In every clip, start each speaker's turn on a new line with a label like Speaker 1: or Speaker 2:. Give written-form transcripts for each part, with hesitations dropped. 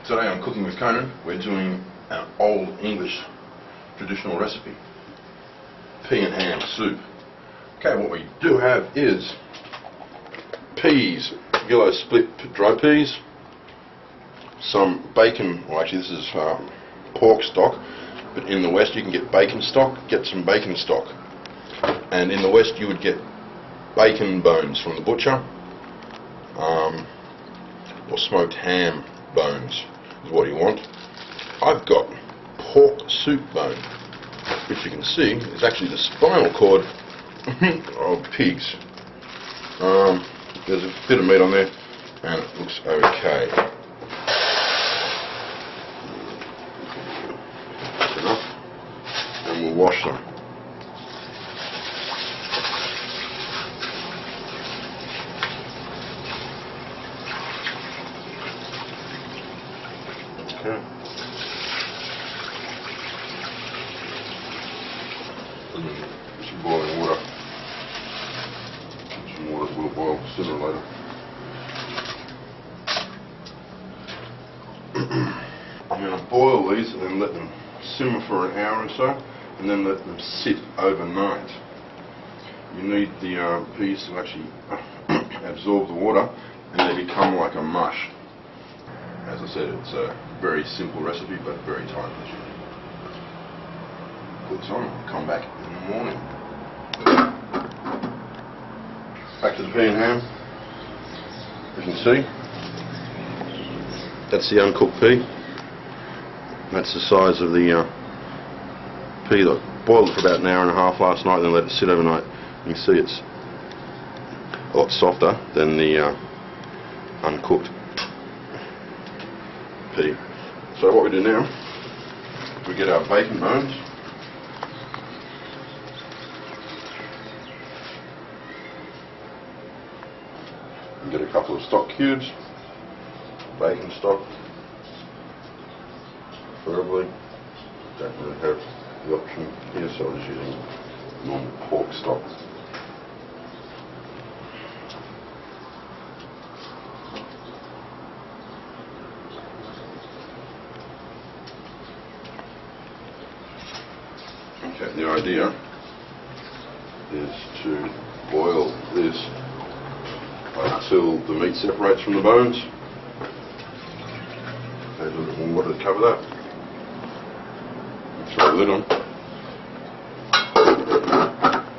Speaker 1: Today I'm cooking with Conan. We're doing an old English traditional recipe, pea and ham soup. Okay, what we do have is peas, yellow split dry peas, some bacon, well actually this is pork stock, but in the West you can get bacon stock, get some bacon stock. And in the West you would get bacon bones from the butcher, or smoked ham bones is what you want. I've got pork soup bone, which you can see is actually the spinal cord of pigs. There's a bit of meat on there and it looks okay. That's enough. And we'll wash them. Okay. Some boiling water. Some water will boil sooner or later. I'm going to boil these and then let them simmer for an hour or so, and then let them sit overnight. You need the peas to actually absorb the water, and they become like a mush. As I said, it's a very simple recipe, but very time consuming. Put this on, come back in the morning. Back to the pea and ham. You can see, that's the uncooked pea. That's the size of the pea that I boiled it for about an hour and a half last night, then let it sit overnight. You can see it's a lot softer than the uncooked pea. So what we do now, we get our bacon bones, and get a couple of stock cubes, bacon stock, preferably. Don't really have the option here, so I'm just using normal pork stock. Okay, the idea is to boil this until the meat separates from the bones. Add a little bit more water to cover that. Throw the lid on.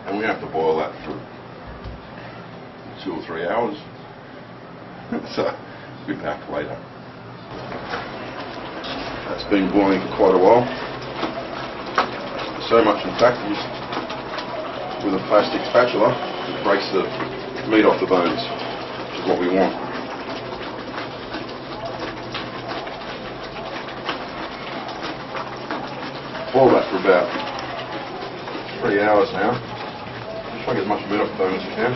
Speaker 1: And we have to boil that for 2 or 3 hours. So, we'll be back later. That's been boiling for quite a while. So much in fact, with a plastic spatula, it breaks the meat off the bones, which is what we want. Boil that for about 3 hours now. Just try to get as much meat off the bone as you can.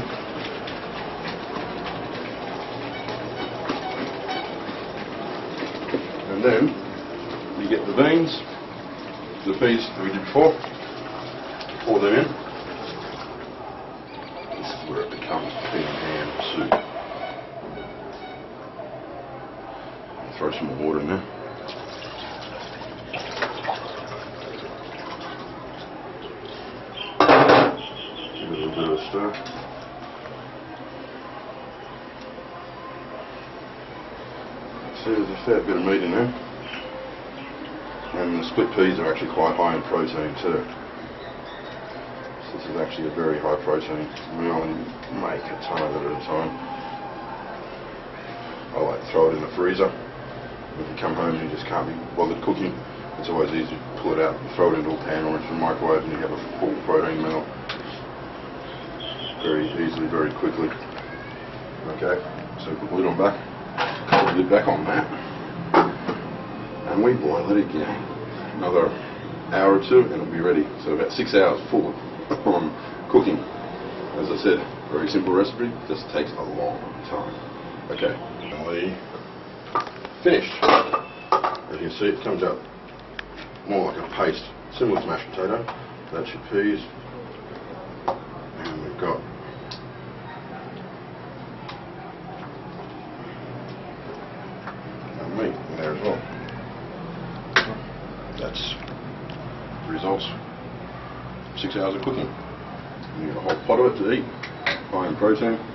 Speaker 1: And then you get the beans, the peas that we did before, pour them in. This is where it becomes pea and ham soup. Throw some more water in there. Give it a little bit of a stir. See, there's a fair bit of meat in there. And the split peas are actually quite high in protein too. So this is actually a very high protein. We only make a ton of it at a time. I like to throw it in the freezer. If you come home and you just can't be bothered cooking, it's always easy to pull it out and throw it into a pan or into the microwave and you have a full protein meal. Very easily, very quickly. Okay, so put the lid on back. Put the lid back on that. And we boil it again. Another hour or two and it'll be ready. So about 6 hours full on cooking. As I said, very simple recipe, just takes a long time. Okay, and we finished. As you can see, it comes out more like a paste, similar to mashed potato. That's your peas. And we've got our meat. there as well. So that's the results. 6 hours of cooking. You get a whole pot of it to eat, high in protein.